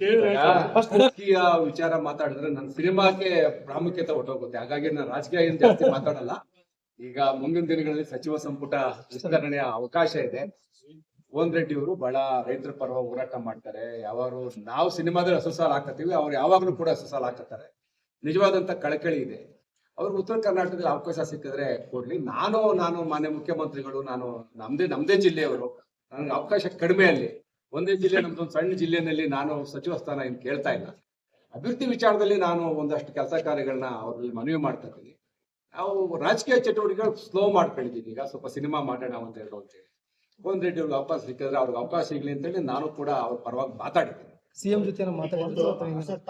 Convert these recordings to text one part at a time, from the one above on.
ರಾಜಕೀಯ ವಿಚಾರ ಮಾತಾಡಿದ್ರೆ ನನ್ನ ಸಿನಿಮಾಕ್ಕೆ ಪ್ರಾಮುಖ್ಯತೆ ಹೊಟ್ಟೋಗುತ್ತೆ. ಹಾಗಾಗಿ ನಾನು ರಾಜಕೀಯ ಏನು ಜಾಸ್ತಿ ಮಾತಾಡಲ್ಲ. ಈಗ ಮುಂದಿನ ದಿನಗಳಲ್ಲಿ ಸಚಿವ ಸಂಪುಟ ವಿಸ್ತರಣೆಯ ಅವಕಾಶ ಇದೆ. ಮೋಹನ್ ರೆಡ್ಡಿ ಅವರು ಬಹಳ ರೈತರ ಪರವಾಗಿ ಹೋರಾಟ ಮಾಡ್ತಾರೆ. ಯಾವಾಗಲೂ ನಾವು ಸಿನಿಮಾದಲ್ಲಿ ಹಸು ಸಾಲ ಹಾಕತ್ತೀವಿ, ಅವ್ರು ಯಾವಾಗಲೂ ಕೂಡ ಹಸು ಸಾಲ ಹಾಕತ್ತಾರೆ. ನಿಜವಾದಂತ ಕಳಕಳಿ ಇದೆ. ಅವ್ರಿಗೆ ಉತ್ತರ ಕರ್ನಾಟಕದಲ್ಲಿ ಅವಕಾಶ ಸಿಕ್ಕಿದ್ರೆ ಕೊಡ್ಲಿ. ನಾನು ಮಾನ್ಯ ಮುಖ್ಯಮಂತ್ರಿಗಳು, ನಾನು ನಮ್ದೇ ಜಿಲ್ಲೆಯವರು, ನನಗೆ ಅವಕಾಶ ಕಡಿಮೆ ಅಲ್ಲಿ. ಒಂದೇ ಜಿಲ್ಲೆ, ನಮ್ದೊಂದು ಸಣ್ಣ ಜಿಲ್ಲೆನಲ್ಲಿ ನಾನು ಸಚಿವ ಸ್ಥಾನ ಏನು ಕೇಳ್ತಾ ಇಲ್ಲ. ಅಭಿವೃದ್ಧಿ ವಿಚಾರದಲ್ಲಿ ನಾನು ಒಂದಷ್ಟು ಕೆಲಸ ಕಾರ್ಯಗಳನ್ನ ಅವ್ರಲ್ಲಿ ಮನವಿ ಮಾಡ್ತಾ ಇದ್ದೀನಿ. ನಾವು ರಾಜಕೀಯ ಚಟುವಟಿಕೆಗಳು ಸ್ಲೋ ಮಾಡ್ಕೊಂಡಿದ್ದೀನಿ. ಈಗ ಸ್ವಲ್ಪ ಸಿನಿಮಾ ಮಾಡೋಣ ಅಂತ ಹೇಳಿ ಮೋಹನ್ ರೆಡ್ಡಿ ಅವ್ರಿಗೆ ಅವಕಾಶ ಸಿಕ್ಕಿದ್ರೆ ಅವ್ರಿಗೆ ಅವಕಾಶ ಸಿಗ್ಲಿ ಅಂತೇಳಿ ನಾನು ಕೂಡ ಅವ್ರ ಪರವಾಗಿ ಮಾತಾಡಿದ್ದೀನಿ. ಸಿಎಂ ಜೊತೆ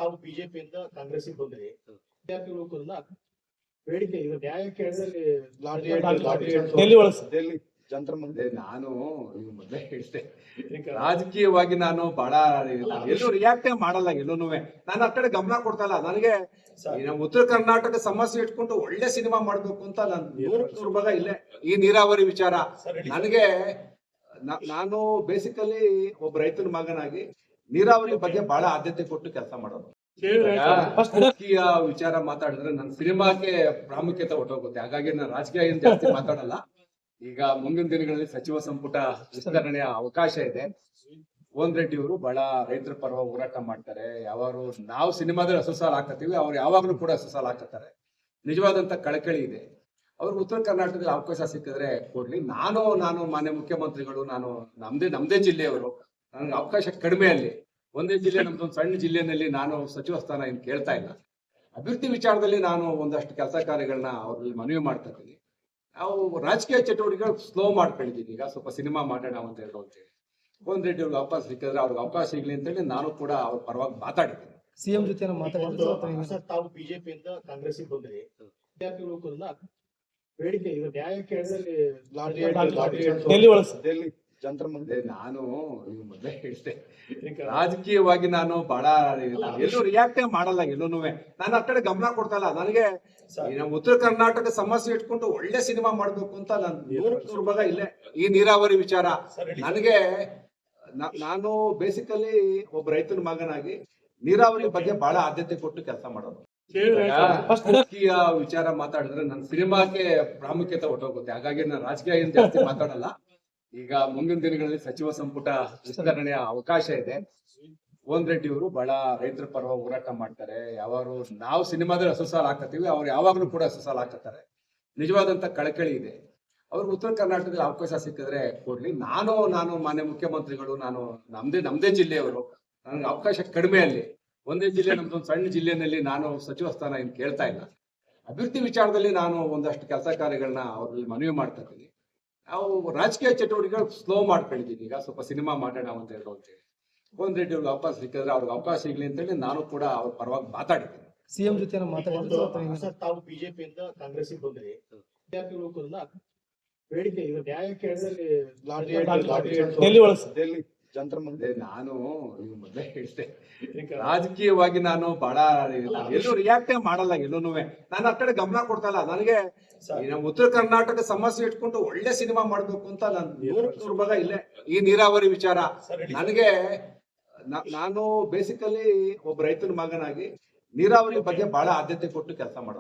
ತಾವು ಬಿಜೆಪಿಯಿಂದ ಕಾಂಗ್ರೆಸ್ಗೆ ಬಂದ್ರಿ, ವಿದ್ಯಾರ್ಥಿಗಳು ಕೂಡ ಬೇಡಿಕೆ ಇದು ನ್ಯಾಯ ಕೇಳಿದ್ರೆ ಡೆಲ್ಲಿ ಜಂತರ್ ಮಂದಿರ. ನಾನು ಮೊದಲೇ ಹೇಳ್ತೆ, ರಾಜಕೀಯವಾಗಿ ನಾನು ಬಹಳ ಎಲ್ಲೂ ರಿಯಾಕ್ಟ್ ಮಾಡಲ್ಲ. ಎಲ್ಲೂನು ನಾನು ಆ ಕಡೆ ಗಮನ ಕೊಡ್ತಾ ಇಲ್ಲ. ನನಗೆ ನಮ್ಮ ಉತ್ತರ ಕರ್ನಾಟಕ ಸಮಸ್ಯೆ ಇಟ್ಕೊಂಡು ಒಳ್ಳೆ ಸಿನಿಮಾ ಮಾಡ್ಬೇಕು ಅಂತ ನಾನು 100% ಭಾಗ ಇಲ್ಲೇ. ಈ ನೀರಾವರಿ ವಿಚಾರ ನನಗೆ, ನಾನು ಬೇಸಿಕಲಿ ಒಬ್ಬ ರೈತನ ಮಗನಾಗಿ ನೀರಾವರಿ ಬಗ್ಗೆ ಬಹಳ ಆದ್ಯತೆ ಕೊಟ್ಟು ಕೆಲಸ ಮಾಡೋದು. ರಾಜಕೀಯ ವಿಚಾರ ಮಾತಾಡಿದ್ರೆ ನನ್ನ ಸಿನಿಮಾಕ್ಕೆ ಪ್ರಾಮುಖ್ಯತೆ ಹೊಟ್ಟೋಗುತ್ತೆ. ಹಾಗಾಗಿ ನಾನು ರಾಜಕೀಯ ಏನು ಜಾಸ್ತಿ ಮಾತಾಡಲ್ಲ. ಈಗ ಮುಂದಿನ ದಿನಗಳಲ್ಲಿ ಸಚಿವ ಸಂಪುಟ ವಿಸ್ತರಣೆಯ ಅವಕಾಶ ಇದೆ. ಮೋಹನ್ ರೆಡ್ಡಿ ಅವರು ಬಹಳ ರೈತರ ಪರವಾಗಿ ಹೋರಾಟ ಮಾಡ್ತಾರೆ. ಯಾವಾಗಲೂ ನಾವು ಸಿನಿಮಾದಲ್ಲಿ ಹಸು ಸಾಲ ಹಾಕತ್ತೀವಿ, ಅವ್ರು ಯಾವಾಗಲೂ ಕೂಡ ಹಸು ಸಾಲ ಹಾಕತ್ತಾರೆ. ನಿಜವಾದಂತ ಕಳಕಳಿ ಇದೆ. ಅವ್ರಿಗೆ ಉತ್ತರ ಕರ್ನಾಟಕದಲ್ಲಿ ಅವಕಾಶ ಸಿಕ್ಕಿದ್ರೆ ಕೊಡ್ಲಿ. ನಾನು ಮಾನ್ಯ ಮುಖ್ಯಮಂತ್ರಿಗಳು, ನಾನು ನಮ್ದೇ ಜಿಲ್ಲೆಯವರು, ನನಗೆ ಅವಕಾಶ ಕಡಿಮೆ ಅಲ್ಲಿ. ಒಂದೇ ಜಿಲ್ಲೆ, ನಮ್ದೊಂದು ಸಣ್ಣ ಜಿಲ್ಲೆನಲ್ಲಿ ನಾನು ಸಚಿವ ಸ್ಥಾನ ಏನು ಕೇಳ್ತಾ ಇಲ್ಲ. ಅಭಿವೃದ್ಧಿ ವಿಚಾರದಲ್ಲಿ ನಾನು ಒಂದಷ್ಟು ಕೆಲಸ ಕಾರ್ಯಗಳನ್ನ ಅವ್ರಲ್ಲಿ ಮನವಿ ಮಾಡ್ತಾ ಇದ್ದೀನಿ. ನಾವು ರಾಜಕೀಯ ಚಟುವಟಿಕೆಗಳು ಸ್ಲೋ ಮಾಡ್ಕೊಂಡಿದ್ದೀನಿ. ಈಗ ಸ್ವಲ್ಪ ಸಿನಿಮಾ ಮಾಡೋಣ ಅಂತ ಹೇಳಿ ಮೋಹನ್ ರೆಡ್ಡಿ ಅವ್ರಿಗೆ ಅವಕಾಶ ಸಿಕ್ಕಿದ್ರೆ ಅವ್ರಿಗೆ ಅವಕಾಶ ಸಿಗ್ಲಿ ಅಂತೇಳಿ ನಾನು ಕೂಡ ಅವ್ರ ಪರವಾಗಿ ಮಾತಾಡಿದ್ದೀನಿ. ಸಿಎಂ ಜೊತೆ ತಾವು ಬಿಜೆಪಿಯಿಂದ ಕಾಂಗ್ರೆಸ್ಗೆ ಬಂದ್ರಿ, ವಿದ್ಯಾರ್ಥಿಗಳು ಕೂಡ ಬೇಡಿಕೆ ಇದು ನ್ಯಾಯ ಕೇಳಿದ್ರೆ ಡೆಲ್ಲಿ ಜಂತರ್ ಮಂದಿರ. ನಾನು ಮೊದಲೇ ಹೇಳ್ತೆ, ರಾಜಕೀಯವಾಗಿ ನಾನು ಬಹಳ ಎಲ್ಲೂ ರಿಯಾಕ್ಟ್ ಮಾಡಲ್ಲ. ಎಲ್ಲೂನು ನಾನು ಆ ಕಡೆ ಗಮನ ಕೊಡ್ತಾ ಇಲ್ಲ. ನನಗೆ ನಮ್ಮ ಉತ್ತರ ಕರ್ನಾಟಕ ಸಮಸ್ಯೆ ಇಟ್ಕೊಂಡು ಒಳ್ಳೆ ಸಿನಿಮಾ ಮಾಡ್ಬೇಕು ಅಂತ ನಾನು 100% ಭಾಗ ಇಲ್ಲೇ. ಈ ನೀರಾವರಿ ವಿಚಾರ ನನಗೆ, ನಾನು ಬೇಸಿಕಲಿ ಒಬ್ಬ ರೈತನ ಮಗನಾಗಿ ನೀರಾವರಿ ಬಗ್ಗೆ ಬಹಳ ಆದ್ಯತೆ ಕೊಟ್ಟು ಕೆಲಸ ಮಾಡೋದು. ರಾಜಕೀಯ ವಿಚಾರ ಮಾತಾಡಿದ್ರೆ ನನ್ನ ಸಿನಿಮಾಕ್ಕೆ ಪ್ರಾಮುಖ್ಯತೆ ಹೊಟ್ಟೋಗುತ್ತೆ. ಹಾಗಾಗಿ ನಾನು ರಾಜಕೀಯ ಏನು ಜಾಸ್ತಿ ಮಾತಾಡಲ್ಲ. ಈಗ ಮುಂದಿನ ದಿನಗಳಲ್ಲಿ ಸಚಿವ ಸಂಪುಟ ವಿಸ್ತರಣೆಯ ಅವಕಾಶ ಇದೆ. ಮೋಹನ್ ರೆಡ್ಡಿ ಅವರು ಬಹಳ ರೈತರ ಪರವಾಗಿ ಹೋರಾಟ ಮಾಡ್ತಾರೆ. ಯಾವಾಗಲೂ ನಾವು ಸಿನಿಮಾದಲ್ಲಿ ಹಸು ಸಾಲ ಹಾಕತ್ತೀವಿ, ಅವ್ರು ಯಾವಾಗಲೂ ಕೂಡ ಹಸು ಸಾಲ ಹಾಕತ್ತಾರೆ. ನಿಜವಾದಂತ ಕಳಕಳಿ ಇದೆ. ಅವ್ರಿಗೆ ಉತ್ತರ ಕರ್ನಾಟಕದಲ್ಲಿ ಅವಕಾಶ ಸಿಕ್ಕಿದ್ರೆ ಕೊಡ್ಲಿ. ನಾನು ಮಾನ್ಯ ಮುಖ್ಯಮಂತ್ರಿಗಳು, ನಾನು ನಮ್ದೇ ಜಿಲ್ಲೆಯವರು, ನನಗೆ ಅವಕಾಶ ಕಡಿಮೆ ಅಲ್ಲಿ. ಒಂದೇ ಜಿಲ್ಲೆ, ನಮ್ದೊಂದು ಸಣ್ಣ ಜಿಲ್ಲೆನಲ್ಲಿ ನಾನು ಸಚಿವ ಸ್ಥಾನ ಏನು ಕೇಳ್ತಾ ಇಲ್ಲ. ಅಭಿವೃದ್ಧಿ ವಿಚಾರದಲ್ಲಿ ನಾನು ಒಂದಷ್ಟು ಕೆಲಸ ಕಾರ್ಯಗಳನ್ನ ಅವ್ರಲ್ಲಿ ಮನವಿ ಮಾಡ್ತಾ ಇದ್ದೀನಿ. ನಾವು ರಾಜಕೀಯ ಚಟುವಟಿಕೆಗಳು ಸ್ಲೋ ಮಾಡ್ಕೊಂಡಿದ್ದೀನಿ. ಈಗ ಸ್ವಲ್ಪ ಸಿನಿಮಾ ಮಾಡೋಣ ಅಂತ ಹೇಳಿ ಮೋಹನ್ ರೆಡ್ಡಿ ಅವ್ರಿಗೆ ಅವಕಾಶ ಸಿಕ್ಕಿದ್ರೆ ಅವ್ರಿಗೆ ಅವಕಾಶ ಸಿಗ್ಲಿ ಅಂತೇಳಿ ನಾನು ಕೂಡ ಅವ್ರ ಪರವಾಗಿ ಮಾತಾಡಿದ್ದೀನಿ. ಸಿಎಂ ಜೊತೆ ತಾವು ಬಿಜೆಪಿಯಿಂದ ಕಾಂಗ್ರೆಸ್ಗೆ ಬಂದ್ರಿ, ವಿದ್ಯಾರ್ಥಿಗಳು ಕೂಡ ಬೇಡಿಕೆ ಇದು ನ್ಯಾಯ ಕೇಳಿದ್ರೆ ಡೆಲ್ಲಿ ಜಂತರ್ ಮಂದಿರ. ನಾನು ಮೊದಲೇ ಹೇಳ್ತೆ, ರಾಜಕೀಯವಾಗಿ ನಾನು ಬಹಳ ಎಲ್ಲೂ ರಿಯಾಕ್ಟ್ ಮಾಡಲ್ಲ. ಎಲ್ಲೂನು ನಾನು ಆ ಕಡೆ ಗಮನ ಕೊಡ್ತಾ ಇಲ್ಲ. ನನಗೆ ನಮ್ಮ ಉತ್ತರ ಕರ್ನಾಟಕ ಸಮಸ್ಯೆ ಇಟ್ಕೊಂಡು ಒಳ್ಳೆ ಸಿನಿಮಾ ಮಾಡ್ಬೇಕು ಅಂತ ನಾನು 100% ಭಾಗ ಇಲ್ಲೇ. ಈ ನೀರಾವರಿ ವಿಚಾರ ನನಗೆ, ನಾನು ಬೇಸಿಕಲಿ ಒಬ್ಬ ರೈತನ ಮಗನಾಗಿ ನೀರಾವರಿ ಬಗ್ಗೆ ಬಹಳ ಆದ್ಯತೆ ಕೊಟ್ಟು ಕೆಲಸ ಮಾಡೋದು.